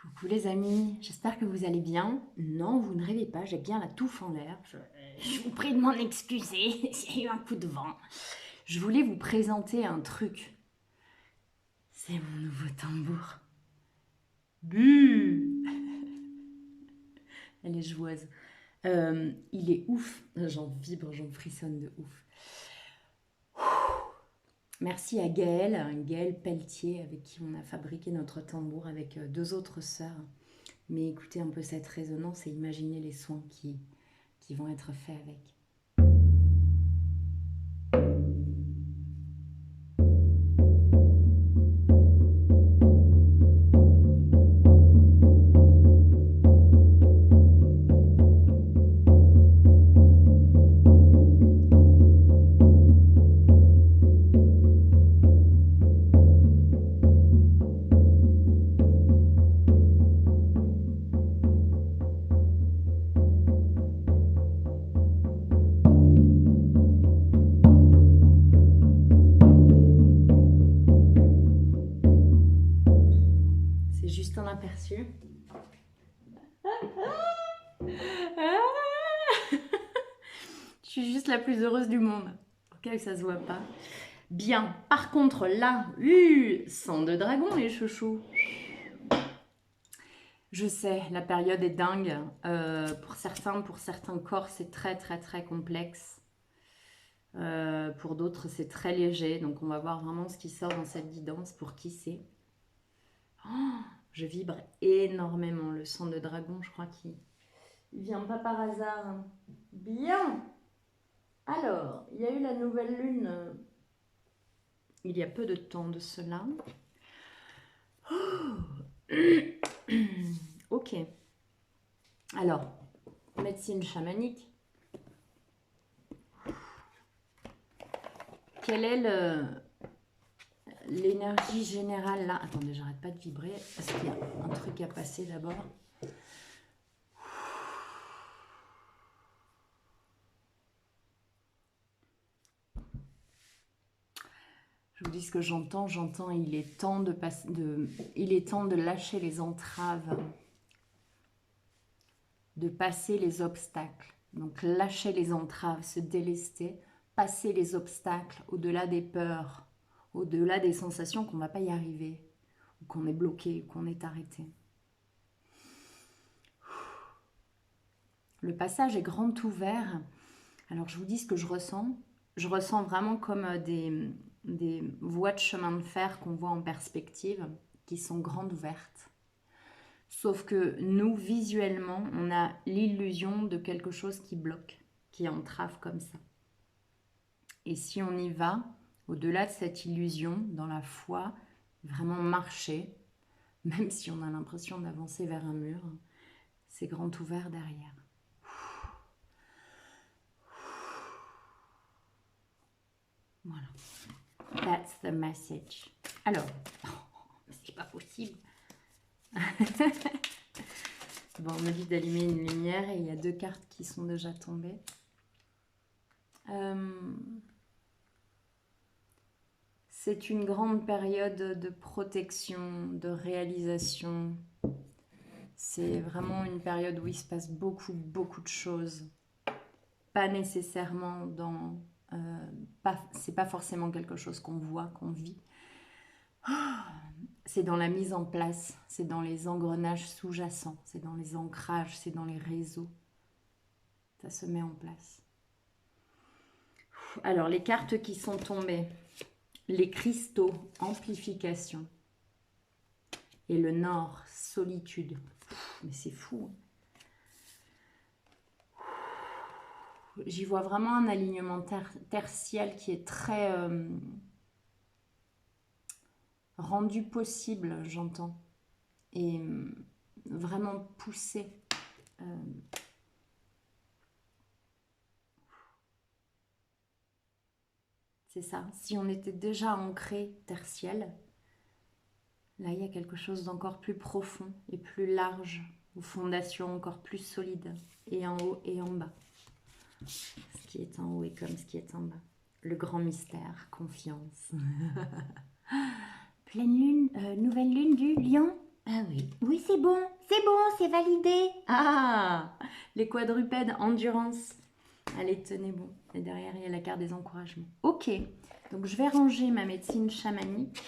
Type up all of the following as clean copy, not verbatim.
Coucou les amis, j'espère que vous allez bien. Non, vous ne rêvez pas, j'ai bien la touffe en l'air. Je vous prie de m'en excuser, il y a eu un coup de vent. Je voulais vous présenter un truc. C'est mon nouveau tambour. Bu. Elle est joueuse. Il est ouf. J'en vibre, j'en frissonne de ouf. Merci à Gaëlle Pelletier, avec qui on a fabriqué notre tambour avec deux autres sœurs. Mais écoutez un peu cette résonance et imaginez les soins qui vont être faits avec. C'est juste un aperçu. Je suis juste la plus heureuse du monde. Ok, ça se voit pas. Bien. Par contre, là, sang de dragon, les chouchous. Je sais, la période est dingue. Pour certains corps, c'est très, très, très complexe. Pour d'autres, c'est très léger. Donc, on va voir vraiment ce qui sort dans cette guidance. Pour qui c'est. Oh, je vibre énormément. Le sang de dragon, je crois qu'il vient pas par hasard. Bien. Alors, il y a eu la nouvelle lune il y a peu de temps de cela. Ok. Alors, médecine chamanique. Quelle est l'énergie générale là? Attendez, j'arrête pas de vibrer. Est-ce qu'il y a un truc à passer d'abord? Je vous dis ce que j'entends. J'entends il est temps il est temps de lâcher les entraves, de passer les obstacles. Donc lâcher les entraves, se délester, passer les obstacles au-delà des peurs, au-delà des sensations qu'on ne va pas y arriver, ou qu'on est bloqué, ou qu'on est arrêté. Le passage est grand ouvert. Alors je vous dis ce que je ressens. Je ressens vraiment comme des voies de chemin de fer qu'on voit en perspective, qui sont grandes ouvertes. Sauf que nous, visuellement, on a l'illusion de quelque chose qui bloque, qui entrave comme ça. Et si on y va, au-delà de cette illusion, dans la foi, vraiment marcher, même si on a l'impression d'avancer vers un mur, c'est grand ouvert derrière. Voilà. That's the message. Alors, c'est pas possible. Bon, on me dit d'allumer une lumière et il y a deux cartes qui sont déjà tombées. C'est une grande période de protection, de réalisation. C'est vraiment une période où il se passe beaucoup, beaucoup de choses. Pas nécessairement dans... c'est pas forcément quelque chose qu'on voit, qu'on vit. C'est dans la mise en place, c'est dans les engrenages sous-jacents, c'est dans les ancrages, c'est dans les réseaux. Ça se met en place. Alors, les cartes qui sont tombées. Les cristaux, amplification. Et le nord, solitude. Mais c'est fou. J'y vois vraiment un alignement tertiel qui est très rendu possible, j'entends. Et vraiment poussé. C'est ça. Si on était déjà ancré tertiel, là, il y a quelque chose d'encore plus profond et plus large, aux fondations encore plus solides, et en haut et en bas. Ce qui est en haut est comme ce qui est en bas. Le grand mystère, confiance. Pleine lune, nouvelle lune du lion. Ah oui, oui c'est validé. Ah, les quadrupèdes, endurance. Allez, tenez bon. Et derrière, il y a la carte des encouragements. Ok, donc je vais ranger ma médecine chamanique.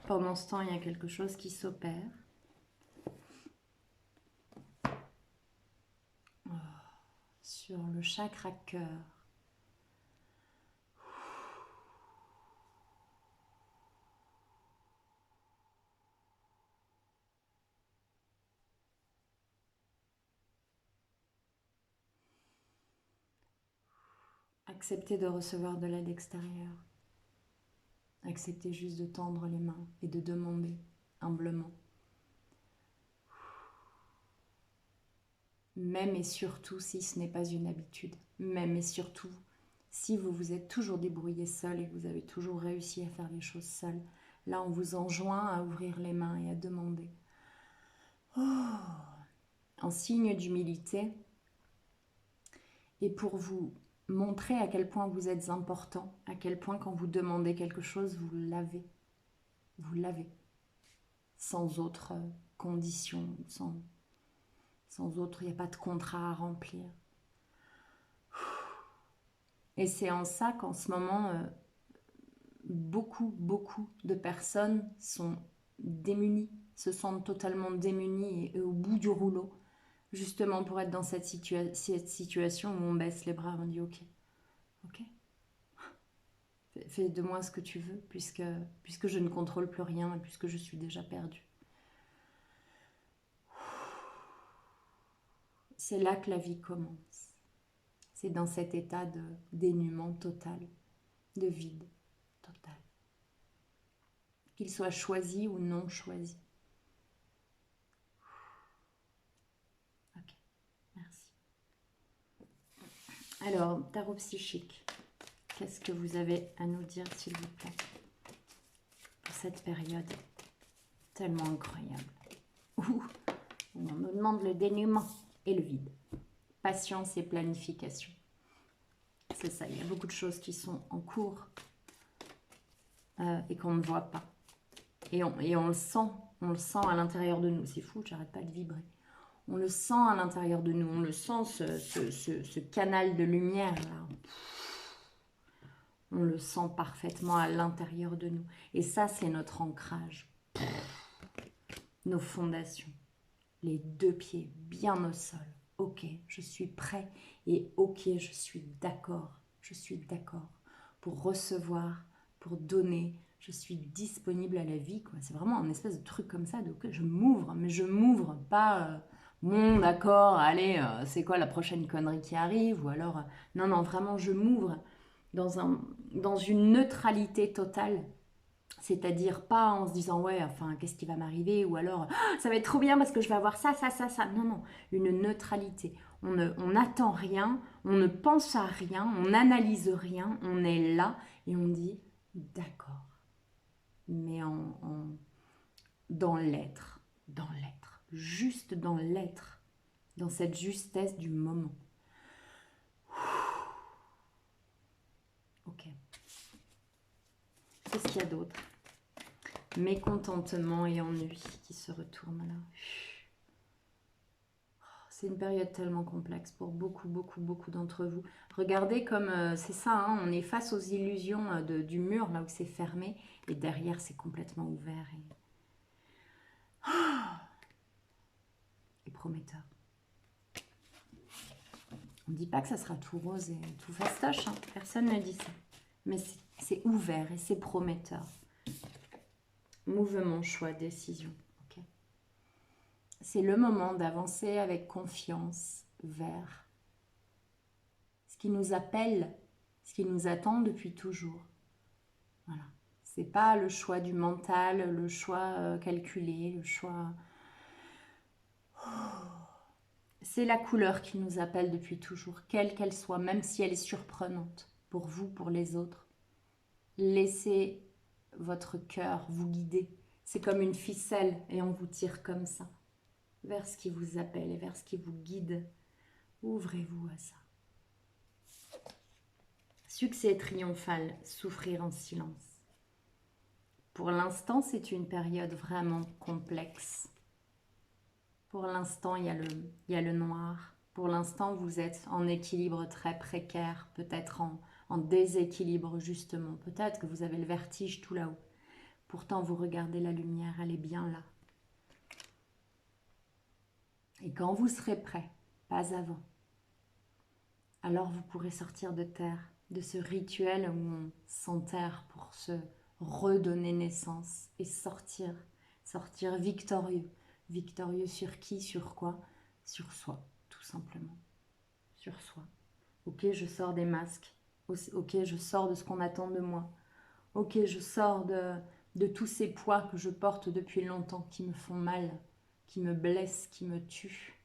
Pendant ce temps, il y a quelque chose qui s'opère. Sur le chakra cœur. Acceptez de recevoir de l'aide extérieure. Acceptez juste de tendre les mains et de demander humblement. Même et surtout si ce n'est pas une habitude. Même et surtout si vous vous êtes toujours débrouillé seul et que vous avez toujours réussi à faire les choses seul. Là, on vous enjoint à ouvrir les mains et à demander. Oh, en signe d'humilité et pour vous montrer à quel point vous êtes important, à quel point quand vous demandez quelque chose, vous l'avez. Vous l'avez. Sans autre condition, sans autre, il n'y a pas de contrat à remplir. Et c'est en ça qu'en ce moment, beaucoup de personnes sont démunies, se sentent totalement démunies et au bout du rouleau, justement pour être dans cette situation où on baisse les bras, on dit ok, fais de moi ce que tu veux, puisque je ne contrôle plus rien et puisque je suis déjà perdue. C'est là que la vie commence. C'est dans cet état de dénuement total, de vide total. Qu'il soit choisi ou non choisi. Ok, merci. Alors, tarot psychique, qu'est-ce que vous avez à nous dire, s'il vous plaît, pour cette période tellement incroyable où on nous demande le dénuement et le vide. Patience et planification. C'est ça, il y a beaucoup de choses qui sont en cours et qu'on ne voit pas. Et on le sent à l'intérieur de nous. C'est fou, j'arrête pas de vibrer. On le sent à l'intérieur de nous, on le sent, ce canal de lumière là. On le sent parfaitement à l'intérieur de nous. Et ça, c'est notre ancrage. Nos fondations. Les deux pieds bien au sol. Ok, je suis prêt et ok, je suis d'accord. Je suis d'accord pour recevoir, pour donner. Je suis disponible à la vie. C'est vraiment un espèce de truc comme ça. Donc je m'ouvre, mais je m'ouvre pas... bon, d'accord, allez, c'est quoi la prochaine connerie qui arrive? Ou alors, non, non, vraiment, je m'ouvre dans une neutralité totale. C'est-à-dire pas en se disant, ouais, enfin, qu'est-ce qui va m'arriver? Ou alors, ah, ça va être trop bien parce que je vais avoir ça, ça, ça, ça. Non, non, une neutralité. On n'attend rien, on ne pense à rien, on n'analyse rien, on est là et on dit, d'accord. Mais dans l'être, juste dans l'être, dans cette justesse du moment. Ok. Qu'est-ce qu'il y a d'autre? Mécontentement et ennui qui se retournent là. C'est une période tellement complexe pour beaucoup d'entre vous. Regardez comme c'est ça, hein, on est face aux illusions du mur, là où c'est fermé, et derrière c'est complètement ouvert et prometteur. On ne dit pas que ça sera tout rose et tout fastoche, hein, personne ne dit ça. Mais c'est ouvert et c'est prometteur. Mouvement, choix, décision. Okay. C'est le moment d'avancer avec confiance vers ce qui nous appelle, ce qui nous attend depuis toujours. Voilà. C'est pas le choix du mental, le choix calculé, le choix... C'est la couleur qui nous appelle depuis toujours, quelle qu'elle soit, même si elle est surprenante pour vous, pour les autres. Laissez votre cœur vous guider. C'est comme une ficelle et on vous tire comme ça, vers ce qui vous appelle et vers ce qui vous guide. Ouvrez-vous à ça. Succès triomphal, souffrir en silence. Pour l'instant, c'est une période vraiment complexe. Pour l'instant, il y a le noir. Pour l'instant, vous êtes en équilibre très précaire, peut-être en déséquilibre justement. Peut-être que vous avez le vertige tout là-haut. Pourtant, vous regardez la lumière, elle est bien là. Et quand vous serez prêt, pas avant, alors vous pourrez sortir de terre, de ce rituel où on s'enterre pour se redonner naissance et sortir victorieux. Victorieux sur qui, sur quoi? Sur soi, tout simplement. Sur soi. Ok, je sors des masques. Ok, je sors de ce qu'on attend de moi. Ok, je sors de tous ces poids que je porte depuis longtemps, qui me font mal, qui me blessent, qui me tuent.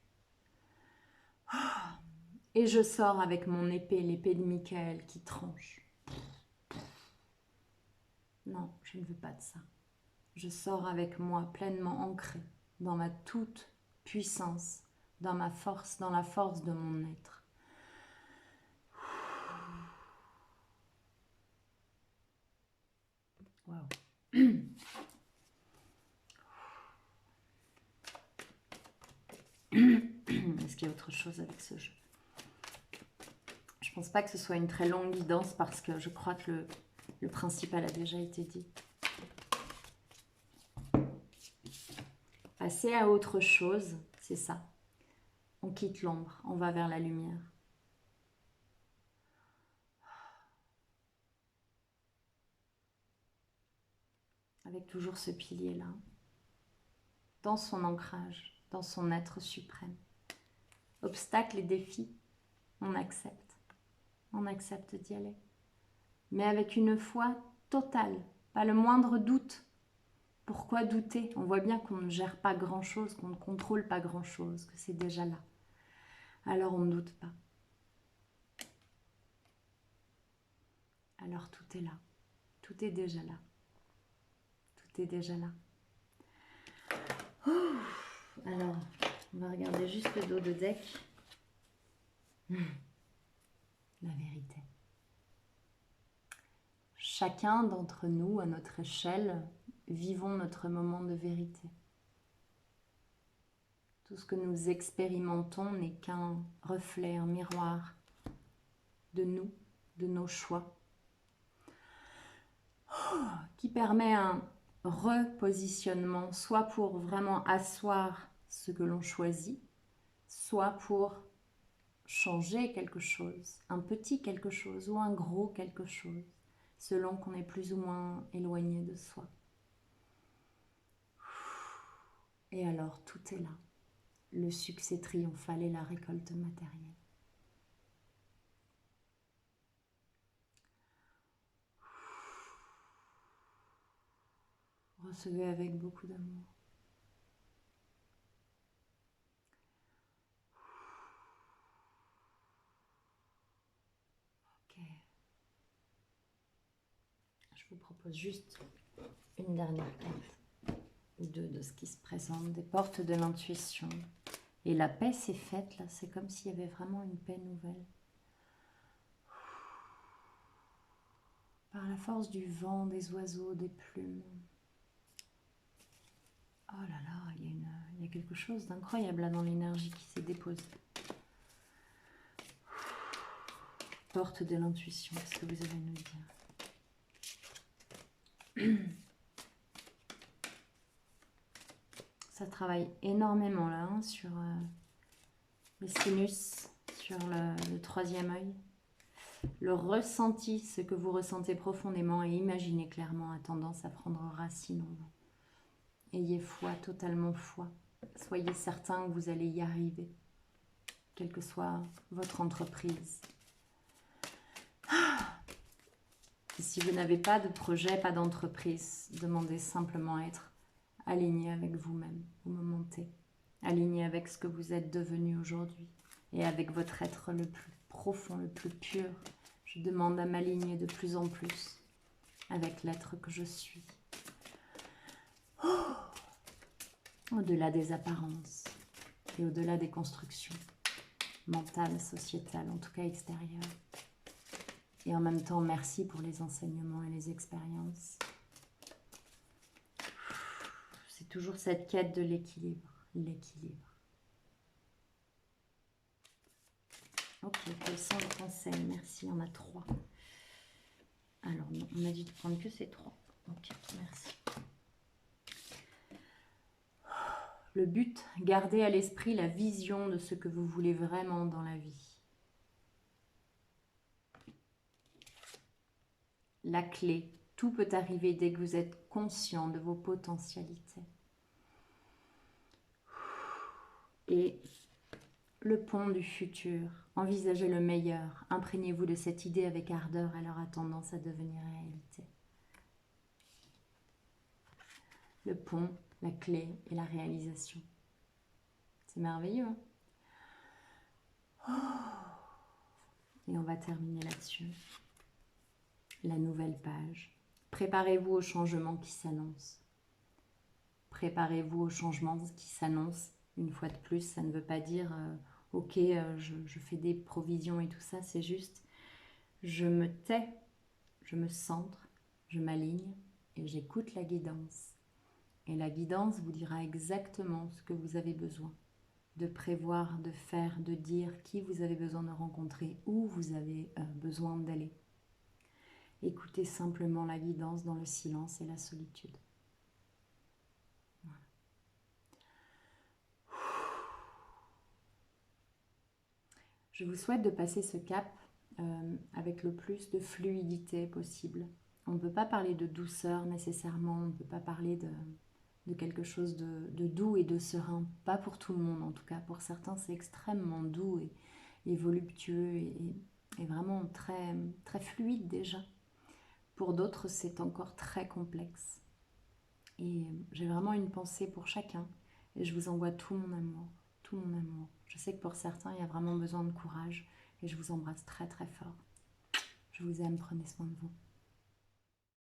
Et je sors avec mon épée, l'épée de Michael, qui tranche. Non, je ne veux pas de ça. Je sors avec moi pleinement ancrée dans ma toute puissance, dans ma force, dans la force de mon être. Waouh. Est-ce qu'il y a autre chose avec ce jeu? Je pense pas que ce soit une très longue guidance parce que je crois que le principal a déjà été dit. Passer à autre chose, c'est ça. On quitte l'ombre, on va vers la lumière. Avec toujours ce pilier-là, dans son ancrage, dans son être suprême. Obstacles et défis, on accepte d'y aller. Mais avec une foi totale, pas le moindre doute. Pourquoi douter? On voit bien qu'on ne gère pas grand-chose, qu'on ne contrôle pas grand-chose, que c'est déjà là. Alors on ne doute pas. Alors tout est là. Tout est déjà là. Tout est déjà là. Alors, on va regarder juste le dos de deck. La vérité. Chacun d'entre nous, à notre échelle, vivons notre moment de vérité. Tout ce que nous expérimentons n'est qu'un reflet, un miroir de nous, de nos choix, qui permet un repositionnement, soit pour vraiment asseoir ce que l'on choisit, soit pour changer quelque chose, un petit quelque chose ou un gros quelque chose, selon qu'on est plus ou moins éloigné de soi. Et alors, tout est là. Le succès triomphal et la récolte matérielle. Recevez avec beaucoup d'amour. Ok. Je vous propose juste une dernière carte ou deux de ce qui se présente, des portes de l'intuition. Et la paix s'est faite, là, c'est comme s'il y avait vraiment une paix nouvelle. Par la force du vent, des oiseaux, des plumes. Oh là là, il y a quelque chose d'incroyable là dans l'énergie qui s'est déposée. Porte de l'intuition, qu'est-ce que vous avez à nous dire? Ça travaille énormément là, hein, sur les sinus, sur le troisième œil. Le ressenti, ce que vous ressentez profondément et imaginez clairement, a tendance à prendre racine en vous. Ayez foi, totalement foi. Soyez certain que vous allez y arriver, quelle que soit votre entreprise. Et si vous n'avez pas de projet, pas d'entreprise, demandez simplement à être aligné avec vous-même, vous me montez, aligné avec ce que vous êtes devenu aujourd'hui et avec votre être le plus profond, le plus pur. Je demande à m'aligner de plus en plus avec l'être que je suis. Au-delà des apparences et au-delà des constructions mentales, sociétales, en tout cas extérieures. Et en même temps, merci pour les enseignements et les expériences. Toujours cette quête de l'équilibre. L'équilibre. Ok, quels sont les conseils? Merci, il y en a 3. Alors non, on a dû prendre que ces 3. Ok, merci. Le but, gardez à l'esprit la vision de ce que vous voulez vraiment dans la vie. La clé, tout peut arriver dès que vous êtes conscient de vos potentialités. Et le pont du futur, envisagez le meilleur, imprégnez-vous de cette idée avec ardeur, elle aura tendance à devenir réalité. Le pont, la clé et la réalisation. C'est merveilleux, hein? Et on va terminer là-dessus. La nouvelle page. Préparez-vous au changement qui s'annonce. Préparez-vous au changement qui s'annonce. Une fois de plus, ça ne veut pas dire ok, je fais des provisions et tout ça. C'est juste, je me tais, je me centre, je m'aligne et j'écoute la guidance. Et la guidance vous dira exactement ce que vous avez besoin de prévoir, de faire, de dire, qui vous avez besoin de rencontrer, où vous avez besoin d'aller. Écoutez simplement la guidance dans le silence et la solitude. Voilà. Je vous souhaite de passer ce cap avec le plus de fluidité possible. On ne peut pas parler de douceur nécessairement, on ne peut pas parler de quelque chose de doux et de serein. Pas pour tout le monde en tout cas. Pour certains, c'est extrêmement doux et voluptueux et vraiment très, très fluide déjà. Pour d'autres, c'est encore très complexe. Et j'ai vraiment une pensée pour chacun. Et je vous envoie tout mon amour. Tout mon amour. Je sais que pour certains, il y a vraiment besoin de courage. Et je vous embrasse très très fort. Je vous aime, prenez soin de vous.